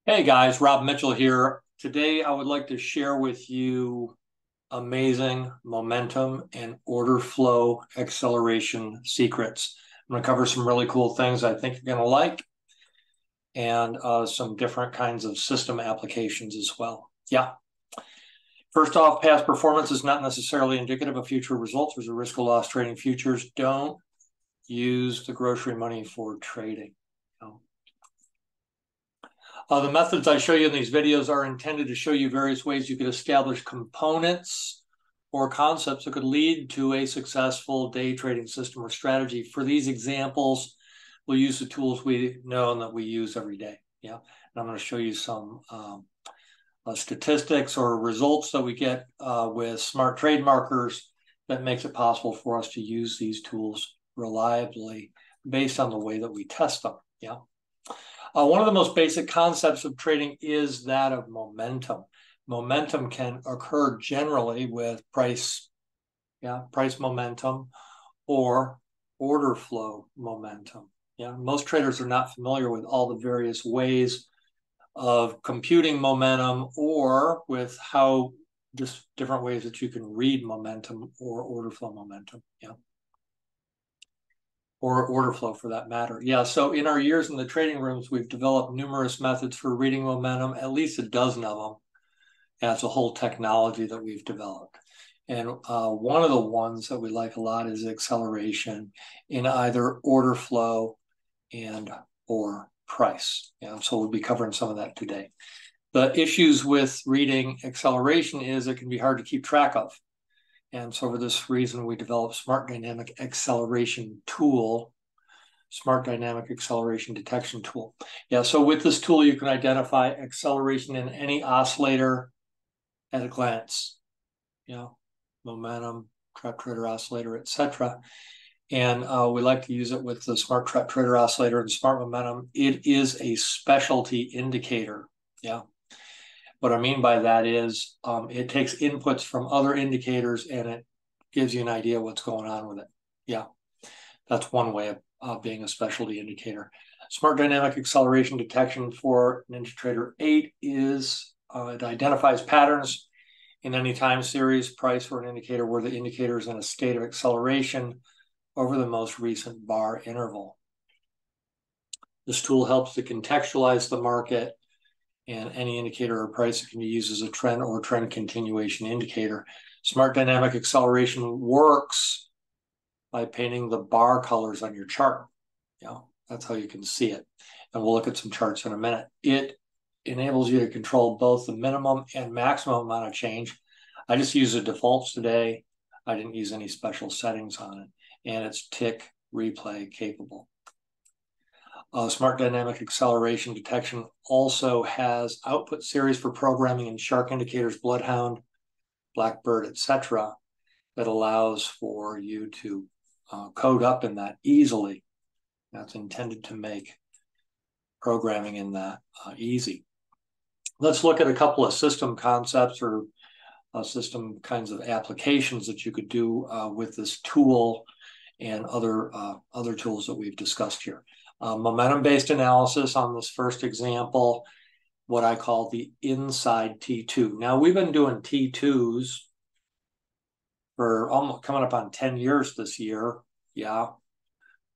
Hey guys, Rob Mitchell here. Today I would like to share with you amazing momentum and order flow acceleration secrets. I'm going to cover some really cool things I think you're going to like and some different kinds of system applications as well. Yeah. First off, past performance is not necessarily indicative of future results. There's a risk of loss trading futures. Don't use the grocery money for trading. The methods I show you in these videos are intended to show you various ways you could establish components or concepts that could lead to a successful day trading system or strategy. For these examples, we'll use the tools we know and that we use every day. Yeah, and I'm going to show you some statistics or results that we get with smart trade markers that makes it possible for us to use these tools reliably based on the way that we test them. Yeah. One of the most basic concepts of trading is that of momentum. Momentum can occur generally with price momentum or order flow momentum. Yeah, most traders are not familiar with all the various ways of computing momentum or with how just different ways that you can read momentum or order flow momentum. Yeah. Or order flow for that matter. Yeah, so in our years in the trading rooms, we've developed numerous methods for reading momentum, at least a dozen of them. That's a whole technology that we've developed. And one of the ones that we like a lot is acceleration in either order flow and or price. Yeah, so we'll be covering some of that today. The issues with reading acceleration is it can be hard to keep track of. And so for this reason, we developed Smart Dynamic Acceleration Tool, Smart Dynamic Acceleration Detection Tool. Yeah, so with this tool, you can identify acceleration in any oscillator at a glance. Momentum, trap trader oscillator, etc. And we like to use it with the Smart Trap Trader oscillator and Smart Momentum. It is a specialty indicator. Yeah. What I mean by that is it takes inputs from other indicators and it gives you an idea what's going on with it. Yeah, that's one way of being a specialty indicator. Smart Dynamic Acceleration Detection for NinjaTrader 8 is it identifies patterns in any time series, price, or an indicator where the indicator is in a state of acceleration over the most recent bar interval. This tool helps to contextualize the market, and any indicator or price that can be used as a trend or trend continuation indicator. Smart Dynamic Acceleration works by painting the bar colors on your chart. That's how you can see it. And we'll look at some charts in a minute. It enables you to control both the minimum and maximum amount of change. I just use the defaults today. I didn't use any special settings on it. And it's tick replay capable. Smart Dynamic Acceleration Detection also has output series for programming in shark indicators, Bloodhound, Blackbird, etc., that allows for you to code up in that easily. That's intended to make programming in that easy. Let's look at a couple of system concepts or system kinds of applications that you could do with this tool and other tools that we've discussed here. Momentum-based analysis on this first example, what I call the inside T2. Now, we've been doing T2s for almost coming up on 10 years this year. Yeah,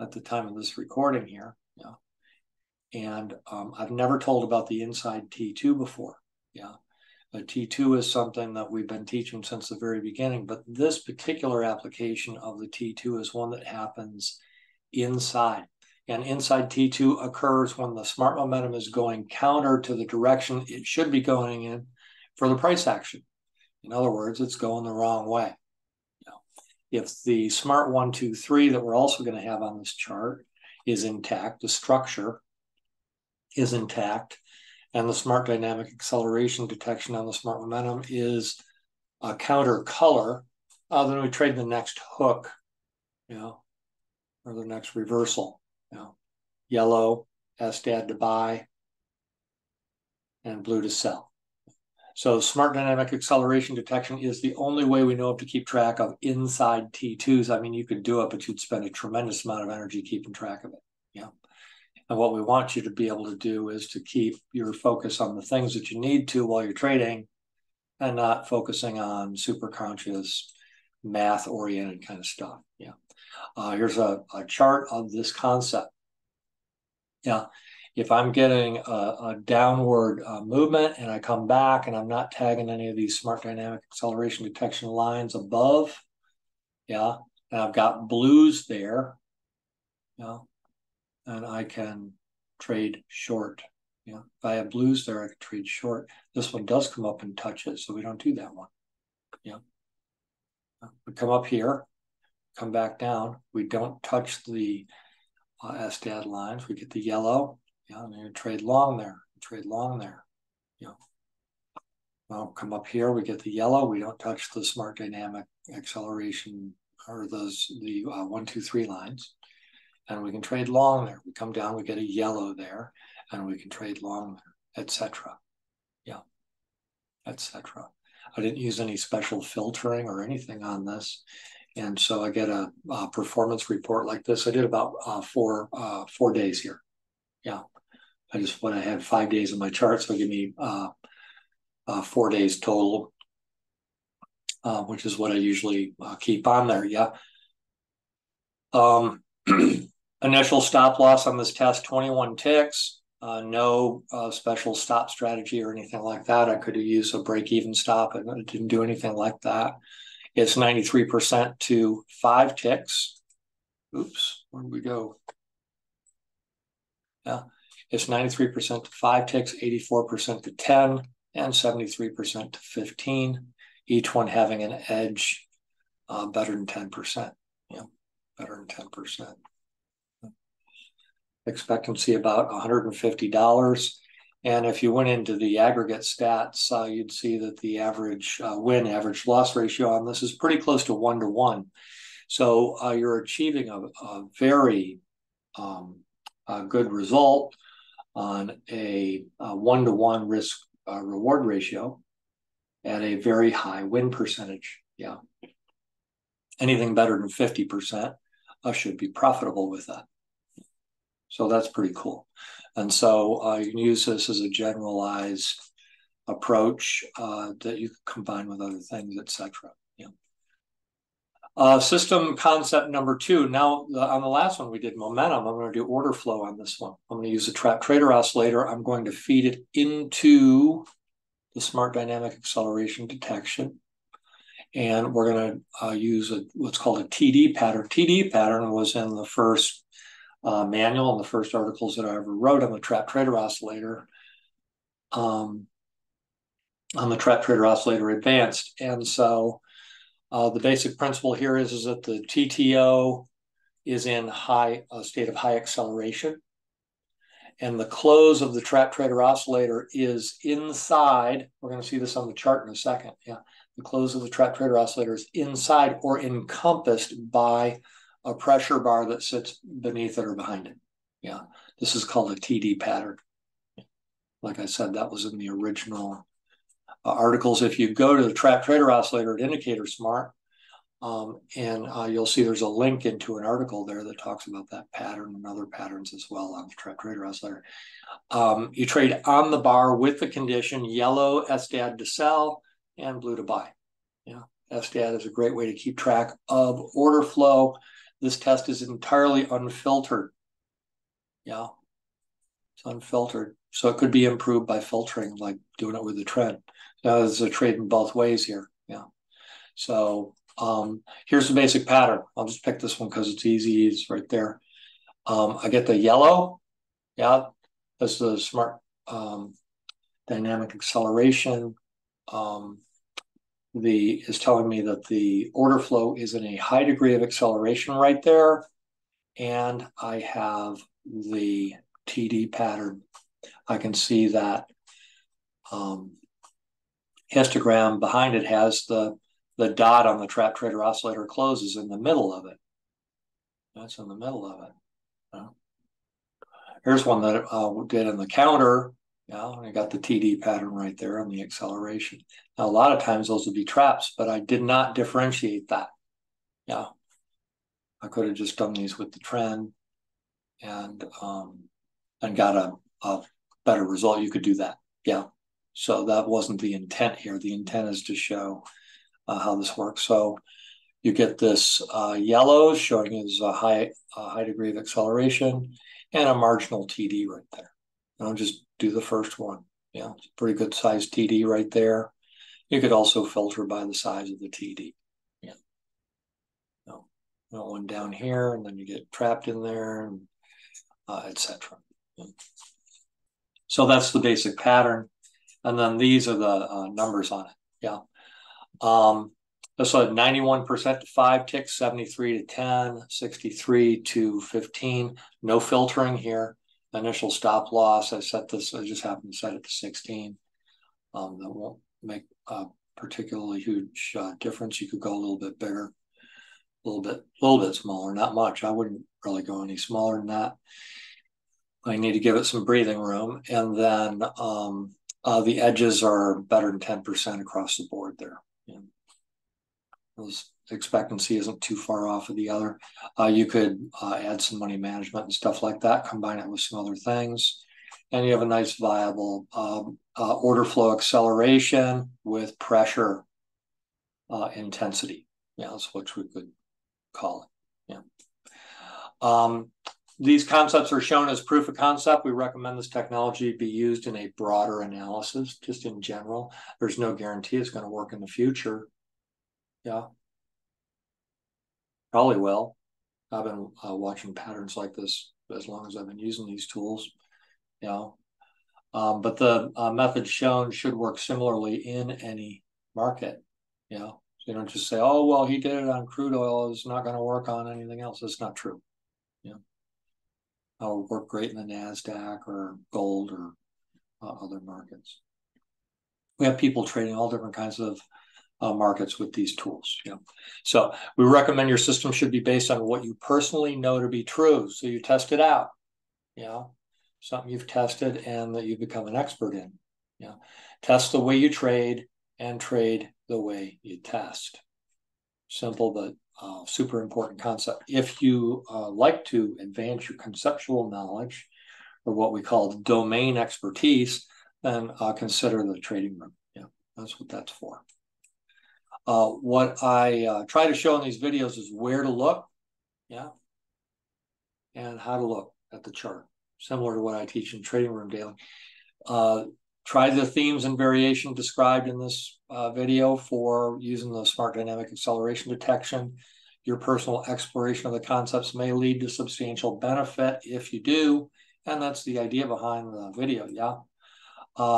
at the time of this recording here. Yeah. And I've never told about the inside T2 before. Yeah. The T2 is something that we've been teaching since the very beginning, but this particular application of the T2 is one that happens inside. And inside T2 occurs when the smart momentum is going counter to the direction it should be going in for the price action. In other words, it's going the wrong way. If the smart 1, 2, 3 that we're also going to have on this chart is intact, the structure is intact, and the smart dynamic acceleration detection on the smart momentum is a counter color, then we trade the next hook, or the next reversal. Yellow, SDAD to buy, and blue to sell. So smart dynamic acceleration detection is the only way we know of to keep track of inside T2s. I mean, you could do it, but you'd spend a tremendous amount of energy keeping track of it. And what we want you to be able to do is to keep your focus on the things that you need to while you're trading and not focusing on super conscious, math-oriented kind of stuff. Yeah. Here's a chart of this concept. Yeah. If I'm getting a downward movement and I come back and I'm not tagging any of these smart dynamic acceleration detection lines above, yeah, and I've got blues there, yeah, and I can trade short. Yeah, if I have blues there, I can trade short. This one does come up and touch it, so we don't do that one. Yeah, we come up here, come back down. We don't touch the SDAD lines. We get the yellow. Yeah, and you trade long there. Trade long there. Yeah. Well, come up here. We get the yellow. We don't touch the smart dynamic acceleration or the 1, 2, 3 lines, and we can trade long there. We come down. We get a yellow there, and we can trade long there, etc. Yeah, etc. I didn't use any special filtering or anything on this. And so I get a performance report like this. I did about 4 days here. Yeah. When I had 5 days in my chart, so give me 4 days total, which is what I usually keep on there. Yeah. Initial stop loss on this test, 21 ticks. No special stop strategy or anything like that. I could have used a break-even stop, and it didn't do anything like that. It's 93% to 5 ticks. Oops, where did we go? Yeah, it's 93% to 5 ticks, 84% to 10, and 73% to 15. Each one having an edge better than 10%. Yeah, better than 10%. Expectancy about $150. And if you went into the aggregate stats, you'd see that the average win-average loss ratio on this is pretty close to 1 to 1. So you're achieving a very good result on a 1 to 1 risk reward ratio at a very high win percentage. Yeah. Anything better than 50% should be profitable with that. So that's pretty cool. And so you can use this as a generalized approach that you can combine with other things, etc. Yeah. System concept number 2. Now, on the last one, we did momentum. I'm going to do order flow on this one. I'm going to use a trap trader oscillator. I'm going to feed it into the smart dynamic acceleration detection. And we're going to use what's called a TD pattern. TD pattern was in the first manual and the first articles that I ever wrote on the trap trader oscillator, on the trap trader oscillator advanced. And so the basic principle here is that the TTO is in a state of high acceleration, and the close of the trap trader oscillator is inside. We're going to see this on the chart in a second. Yeah, the close of the trap trader oscillator is inside or encompassed by a pressure bar that sits beneath it or behind it. Yeah, this is called a TD pattern. Like I said, that was in the original articles. If you go to the trap trader oscillator at IndicatorSmart, and you'll see there's a link into an article there that talks about that pattern and other patterns as well on the trap trader oscillator. You trade on the bar with the condition yellow SDAD to sell and blue to buy. Yeah, SDAD is a great way to keep track of order flow. This test is entirely unfiltered. Yeah, it's unfiltered. So it could be improved by filtering, like doing it with the trend. Now there's a trade in both ways here. Yeah. So here's the basic pattern. I'll just pick this one because it's easy. It's right there. I get the yellow. Yeah, that's the smart dynamic acceleration. Is telling me that the order flow is in a high degree of acceleration right there. And I have the TD pattern. I can see that histogram behind it has the dot on the trap trader oscillator closes in the middle of it. That's in the middle of it. Here's one that did in the counter. Yeah, I got the TD pattern right there on the acceleration. Now, a lot of times those would be traps, but I did not differentiate that. Yeah, I could have just done these with the trend and and got a better result, you could do that. Yeah. So that wasn't the intent here. The intent is to show how this works. So you get this yellow showing is a high degree of acceleration and a marginal TD right there. And I'll just do the first one. Yeah, it's a pretty good size TD right there. You could also filter by the size of the TD. Yeah. No, one down here, and then you get trapped in there, and etc. Yeah. So that's the basic pattern. And then these are the numbers on it. Yeah. This had 91% to 5 ticks, 73 to 10, 63 to 15. No filtering here. Initial stop loss, I set this, I just happened to set it to 16. That won't make a particularly huge difference. You could go a little bit bigger, a little bit smaller, not much. I wouldn't really go any smaller than that. I need to give it some breathing room. And then the edges are better than 10% across the board there. Yeah. This expectancy isn't too far off of the other. You could add some money management and stuff like that, combine it with some other things. And you have a nice viable order flow acceleration with pressure intensity. Yeah, that's what we could call it. Yeah. These concepts are shown as proof of concept. We recommend this technology be used in a broader analysis, just in general. There's no guarantee it's going to work in the future. Yeah. Probably will. I've been watching patterns like this as long as I've been using these tools. You know, but the method shown should work similarly in any market. You know, so you don't just say, "Oh, well, he did it on crude oil. It's not going to work on anything else." That's not true. You know, it'll work great in the NASDAQ or gold or other markets. We have people trading all different kinds of markets with these tools. You know, so we recommend your system should be based on what you personally know to be true. So you test it out. You know, something you've tested and that you've become an expert in. You know, test the way you trade and trade the way you test. Simple but super important concept. If you like to advance your conceptual knowledge, or what we call domain expertise, then consider the trading room. Yeah, that's what that's for. What I try to show in these videos is where to look, yeah, and how to look at the chart, similar to what I teach in Trading Room Daily. Try the themes and variation described in this video for using the Smart Dynamic Acceleration Detection. Your personal exploration of the concepts may lead to substantial benefit if you do, and that's the idea behind the video, yeah?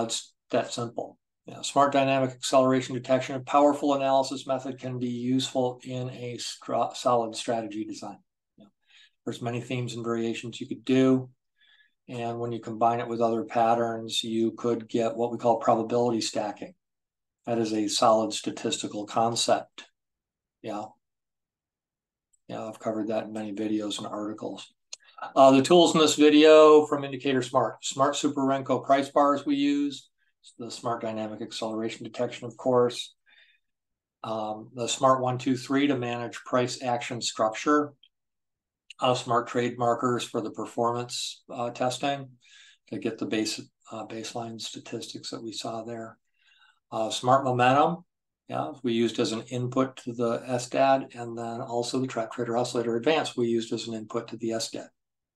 It's that simple. Yeah, Smart Dynamic Acceleration Detection, a powerful analysis method, can be useful in a solid strategy design. Yeah. There's many themes and variations you could do. And when you combine it with other patterns, you could get what we call probability stacking. That is a solid statistical concept. Yeah. Yeah, I've covered that in many videos and articles. The tools in this video from IndicatorSmart. Smart Super Renko price bars we use. The Smart Dynamic Acceleration Detection, of course. The Smart 123 to manage price action structure. Smart trade markers for the performance testing to get the baseline statistics that we saw there. Smart momentum, yeah, we used as an input to the SDAD, and then also the Trap Trader Oscillator Advanced we used as an input to the SDAD.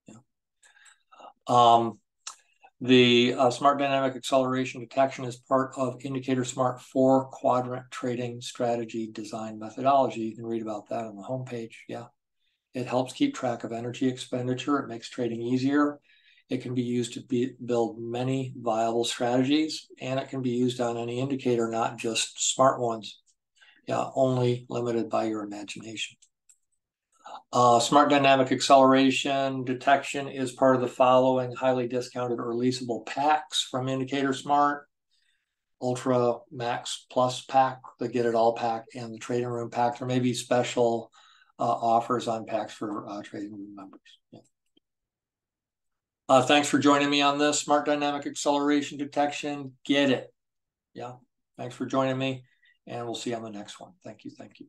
Yeah. The Smart Dynamic Acceleration Detection is part of IndicatorSmart 4-quadrant trading strategy design methodology. You can read about that on the homepage. Yeah. It helps keep track of energy expenditure. It makes trading easier. It can be used to build many viable strategies, and it can be used on any indicator, not just smart ones. Yeah, only limited by your imagination. Smart Dynamic Acceleration Detection is part of the following highly discounted or leasable packs from IndicatorSmart: Ultra Max Plus pack, the Get It All pack, and the Trading Room pack. There may be special offers on packs for Trading Room members. Yeah. Thanks for joining me on this Smart Dynamic Acceleration Detection. Get it. Yeah. Thanks for joining me, and we'll see you on the next one. Thank you. Thank you.